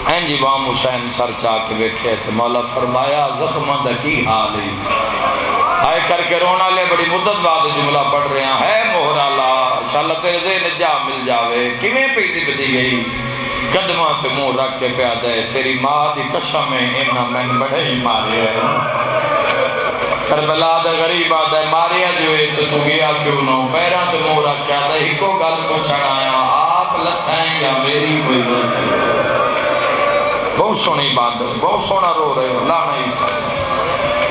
این جی امام حسین سر چاہ کے ویکھے تے مولا فرمایا زخمہ دا کی حال ہے، آئے کر کے رونا لے، بڑی مدت بعد جملہ پڑھ رہے ہیں، ہے مہر اللہ انشاءاللہ تیرے ذہن جا مل جاوے، کیویں پئی بدی گئی، قدمہ تے منہ رکھ کے پیادہ ہے، تیری ماں دی قسم ہے انہاں میں بڑے ہی مارے ہیں، کربلا دا غریب آدھا ہے ماریا جو ہے تو گیا کیوں نو، پیران تے منہ رکھ کے آدھا ہی کو گل پوچھنا آیا، آپ لتھائیں یا میری کوئی غلط ہے، بہت سونی بات ہے، بہت سونا رو رہے ہو، لانا ہی تھا،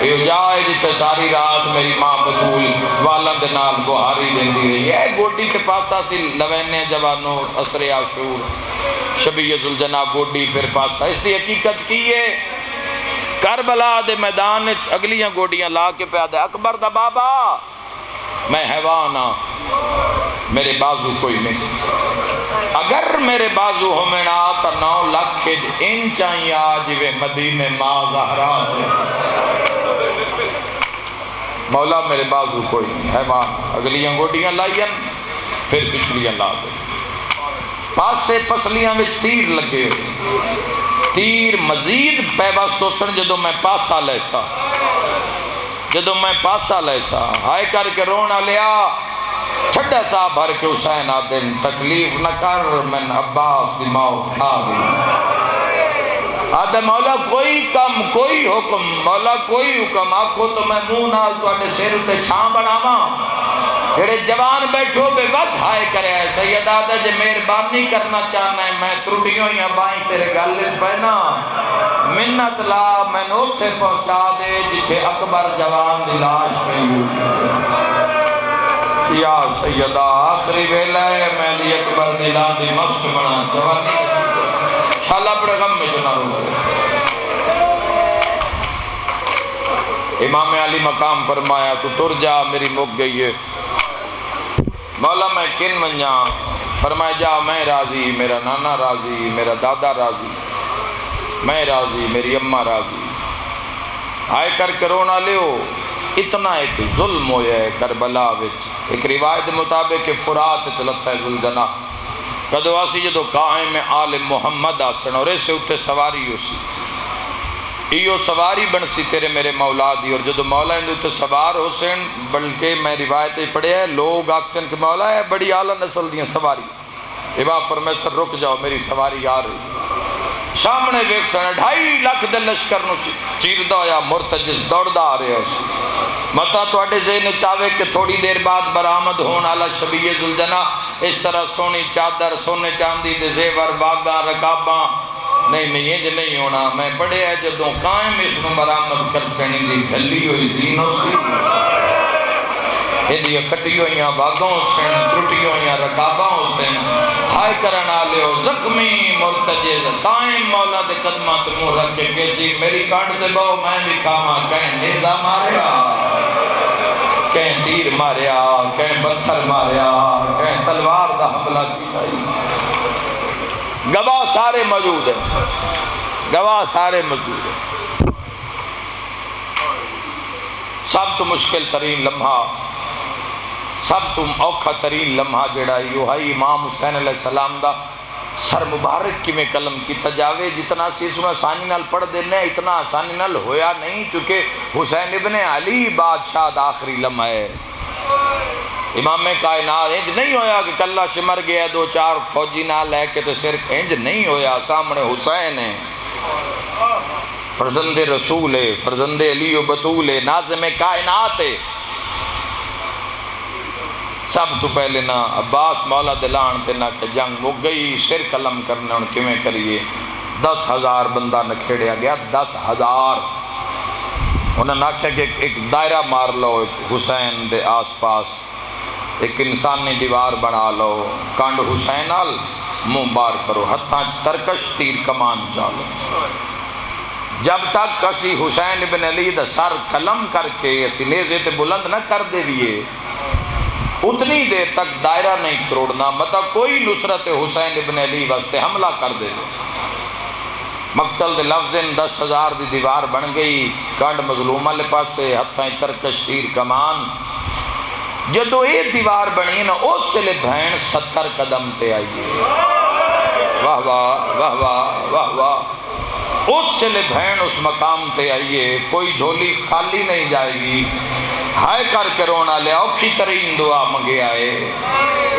یہ جائے جتے ساری رات میری ماں بطول والد نال بہاری دیں دی رہی ہے، گوڑی کے پاسا سی لوینے جوانوں عصر عاشور، شبیہ ذوالجناح گوڈی پھر پاسا اس دی حقیقت کی ہے کربلا دے میدان اگلیاں گوڈیاں لا کے پہ آدھے اکبر دا بابا میں حیوان ہاں میرے بازو کوئی نہیں اگر میرے بازو ہو میں نہ آتا 9 لاکھ انچ آئی آج وہ مدینے ماں زہرا سے مولا میرے بازو کوئی نہیں حیوان اگلیاں گوڈیاں لائیں پھر پچھلیاں لا دے پاسے پسلیاں وچ تیر لگے ہوئے تیر مزید پیوست ہو سن جدو میں پاسا لیسا ہائے کر کے رونا لیا چھڑا سا بھر کے حسین آدن تکلیف نہ کر من عباس دی موت کھا گئی آدھے مولا کوئی کم کوئی حکم مولا کوئی حکم آکھو تو میں منہ نال تو اڈے سیر تے چھاں بناواں جڑے جوان بیٹھو بے بس ہائے کرے ہے سید آدھے جے مہربانی کرنا چاہنا ہے میں ترٹیوں یا بائیں تیرے گلے پہنا منت لا میں نوتھے پہنچا دے جتھے اکبر جوان دی لاش پئی یا سیدہ آخری ویلہ ہے میں دی اکبر دی لان دی مست بنا جوانی شالا بڑے غم میں جنا رو امام علی مقام فرمایا تو ٹر جا میری مک گئی ہے مولا میں کن منجا فرمایا جا میں راضی میرا نانا راضی میرا دادا راضی میں راضی میری اماں راضی آئے کر کے رونا لیو اتنا ایک ظلم ہویا ہے کربلا وچ ایک روایت مطابق کہ فرات چلتا ہے ذوالجناح کدو آسی جدو قائم آل محمد آسن اور اسے اتے سواری ہو سی ایو سواری بن سی تیرے میرے مولا دی اور جدو مولا اندو تے سوار حسین بلکہ میں روایت پڑھے ہیں لوگ آکسن کے مولا ہے بڑی اعلیٰ نسل دیاں سواری امام فرمائے سر رک جاؤ میری سواری آ رہی سامنے ویک سن 2.5 لاکھ دے لشکر نو چیردہ یا مرتجز دوڑدہ آ رہے ہیں متا تو اڈے ذہن چاہے کہ تھوڑی دیر بعد برآمد ہون آلا شبیہ ذوالجناح اس طرح سونی چادر سونے چاندی دے زیور باغاں رکاباں نہیں یہ نہیں ہونا میں پڑھے ہے جدوں قائم اس نو برآمد کر سینی دی دھلی ہوئی زینو سی یہ کٹی ہوئیاں باغوں سن ٹوٹی ہوئیاں رکاباں سن ہائے کرن آلے ہو زخمی مرتجز قائم مولا دے قدمات منہ رکھ کے کیسی میری کانٹ دے باؤ میں بھی کھاما کہیں نیزہ ماریا کہیں تیر ماریا کہیں پتھر ماریا کہیں تلوار دا حملہ کیتا گواہ سارے موجود ہیں گواہ سارے موجود ہیں سب تو مشکل ترین لمحہ سب تو اوکھا ترین لمحہ جڑا یو ہے امام حسین علیہ السلام دا سر مبارک کی میں قلم کی تجاوے جتنا سیسوں آسانی نال پڑھ دینے اتنا آسانی نال ہویا نہیں چونکہ حسین ابن علی بادشاہ دا آخری لمحہ ہے امام کائنات انج نہیں ہویا کہ کلہ شمر گیا 2-4 فوجی نہ لے کے تو صرف انج نہیں ہویا سامنے حسین ہے فرزند رسول ہے فرزند علی و بطول ہے ناظم کائنات ہے سب تو پہلے نہ عباس مولا دلان تے نہ کہ جنگ ہو گئی سر قلم کرنے ان کمیں کریے 10,000 بندہ نکھیڑیا گیا 10,000 انہوں نے کہا کہ ایک دائرہ مار لو ایک حسین دے آس پاس ایک انسانی دیوار بنا لو کانڈ حسین آل منہ بار کرو ہتھاں ترکش تیر کمان چالو جب تک کسی حسین ابن علی دا سر قلم کر کے اسی نیزے تے بلند نہ کر دے دیئے اتنی دیر تک دائرہ نہیں توڑنا مطلب کوئی نصرت حسین ابن علی واسطے حملہ کر دے مقتل دے لفظن 10,000 دی دیوار بن گئی کانڈ مظلومہ لے پاس سے ہتھاں ترکش تیر کمان جدو ایک دیوار بنی نا اس سے لے بہن 70 قدم تے آئیے واہ واہ واہ واہ واہ واہ اس سے لے بہن اس مقام تے آئیے کوئی جھولی خالی نہیں جائے گی ہائے کر کے رونا لے اوکھی ترین دعا منگے آئے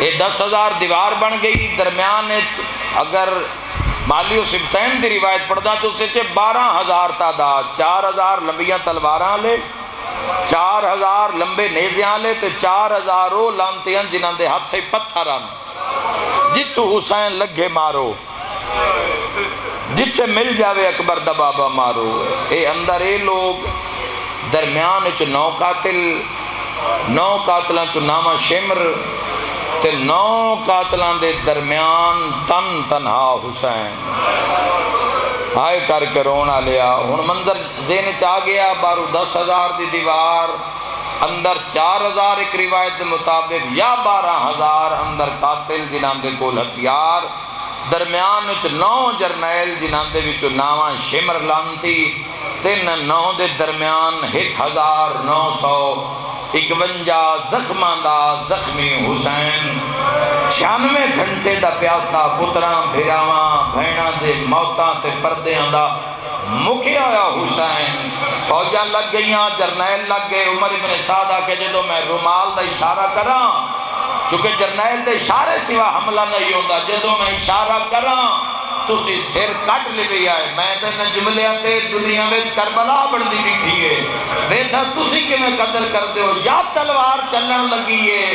یہ 10,000 دیوار بن گئی درمیان اگر مالی و سبتین دی روایت پڑھتا تو اسے 12,000 تعداد 4,000 لمبیاں تلواراں لے 4,000 لمبے نیزیاں لے تے 4,000 او لانتیاں جنہاں دے ہاتھے پتھران جتو حسین لگے مارو جتھے مل جاوے اکبر دا بابا مارو اے اندر اے لوگ درمیان چو 9 قاتل 9 قاتلاں چو نامہ شمر تے 9 قاتلاں دے درمیان تن تنہا حسین آئے کر کے رونا لیا. ہن منظر ذہن چ آ گیا. باہروں 10,000 دی دیوار، اندر 4,000 ایک روایت دے مطابق یا 12,000 اندر قاتل جنہاں دے کول ہتھیار، درمیان وچ 9 جرنیل جنہاں دے وچ ناواں شمر لانتی، 9 دے درمیان 1,951 زخماں دا زخمی حسین. 96 گھنٹے دا پیاسا پتراں بھراواں بہناں دے موتاں تے پردیاں دا مکھیا ہویا حسین. فوجاں لگ گئیاں، جرنیل لگ گئے. عمر ابن سعد کے جدوں میں رومال دا اشارہ کراں، چونکہ جرنیل دے اشارے سوا حملہ نہیں ہوتا، جدوں میں اشارہ کراں تسی سر کٹ لے بھی آئے. میں تے جملیاں تے دنیا وچ کربلا بندی بیٹھی ہے، ویسا تسی کہ میں قدر کر دے ہو. یا تلوار چلن لگی ہے،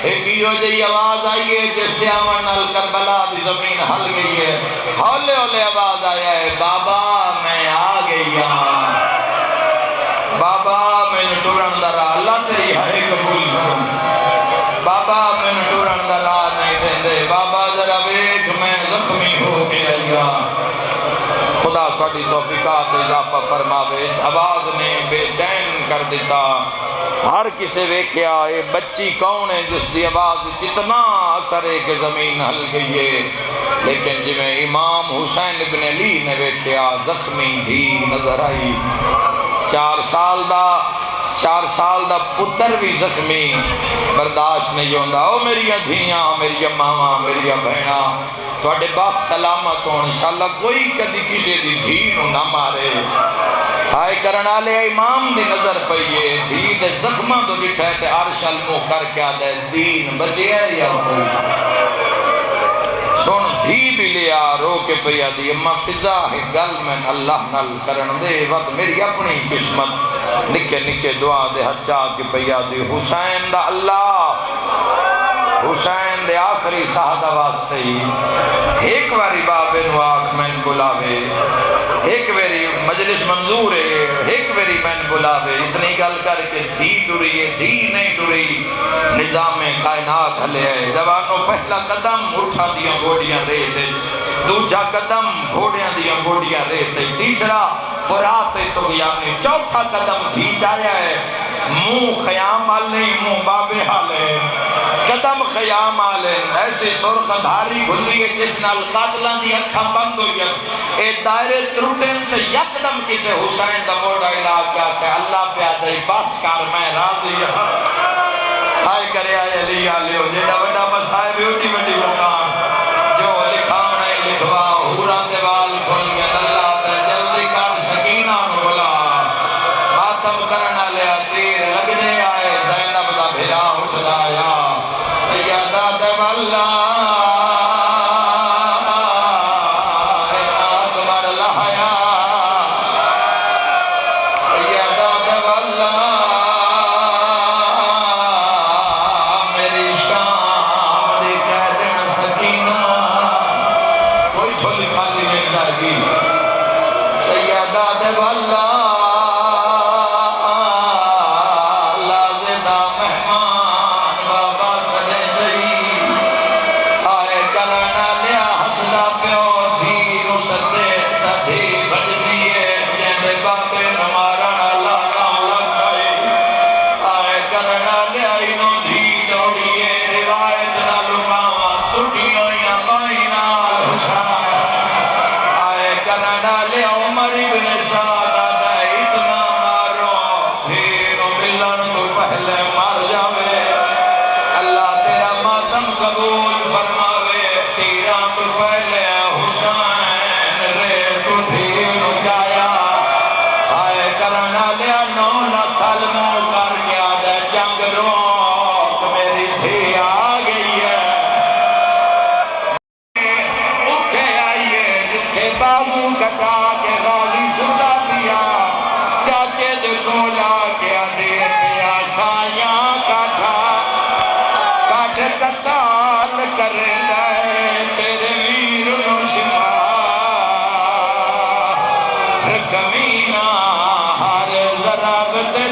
ایک ہو جی آواز آئی ہے جس سے آمن نال کربلا دی زمین ہل گئی ہے. ہولے ہولے آواز آیا ہے، بابا میں آ گئی ہاں، بابا میں ٹرن دا راہ اللہ تیری ہائے قبول کروں، بابا میں ٹرن دا راہ نہیں دیندے، بابا ذرا ویکھ میں زخمی ہو کے آیا. خدا تھوڑی توفیقات اضافہ فرماوے. اس آواز نے بے چین کر دیتا. ہر کسے ویکھیا اے بچی کون ہے جس دی آواز اتنا اثر ہے کہ زمین ہل گئی ہے. لیکن جی میں امام حسین ابن علی نے ویکھیا زخمی دھی نظر آئی. 4 سال دا پتر بھی زخمی برداشت نہیں ہوندا. او میری دھیاں، میری ماواں، میری بہناں تواڈے باپ سلامت ہون، انشاءاللہ کوئی کدی کسی دی دھی نو نہ مارے. ہائے کرن والے امام دی نظر پئی ہے، دھی دے زخماں تو ڈٹھا ہے تے عرش المو کر کے آدھا ہے دین بچیا یا کوئی. سن دھی بھی لیا رو کے پیا دی اما فضا ہے گل میں اللہ نال کرن دے وقت میری اپنی قسمت نکے نکے دعا دے ہچا کے پیا دی. حسین دا اللہ، حسین دے آخری سہادہ واسطے ہی ایک واری بابے نو آکھ میں بلاوے، ایک واری مجلس منظور ہے، ایک واری میں بلاوے. اتنی گل کر کے دھی ٹری ہے، دھی نہیں ٹری، نظام کائنات ہلے ہے. جوانوں پہلا قدم اٹھا دیاں گوڑیاں ریتے، دوجا قدم گھوڑیاں دیاں گوڑیاں ریتے، تیسرا فرات تو یعنی چوتھا قدم دھی جایا ہے. منہ خیام آلے، منہ بابے حالے، قدم خیام آلے. ایسی سرخ دھاری گھلی ہے جس نال قاتلان دی اکھاں بند ہوئی ہے. اے دائرے تروٹیں تے یکدم کسے حسین دا موڑا علاقہ کہ اللہ پیادہ بس کر میں راضی ہوں. ہائے کرے آئے علی آلے ہو جیڑا بڑا مسائب ہوتی بڑی مقام جو لکھاونا ہی لکھوا ہورا دیوال کھول کے اللہ تے جلدی کر سکینہ بولا ماتم کرنا لیا تیر لگ دے آئے زینب دا بھیرا اٹھ دایا سیدہ دیوالا اکبر لہیا سیدہ دیوالا میری شام دی قیدن سکینہ کوئی چھولی خالی نہیں جائے گی سیدہ دیوالا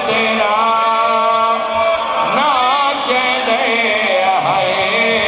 تیرا ناچ دے ہائے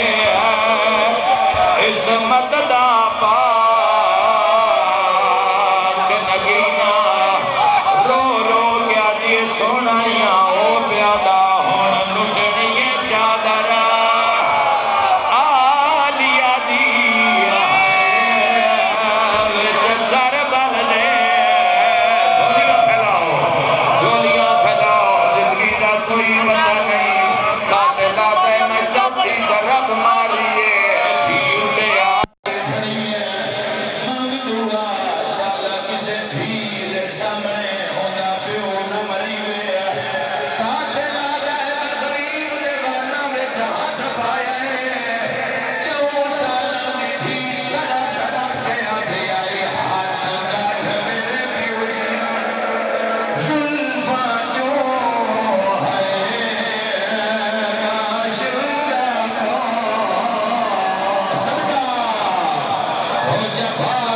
جفا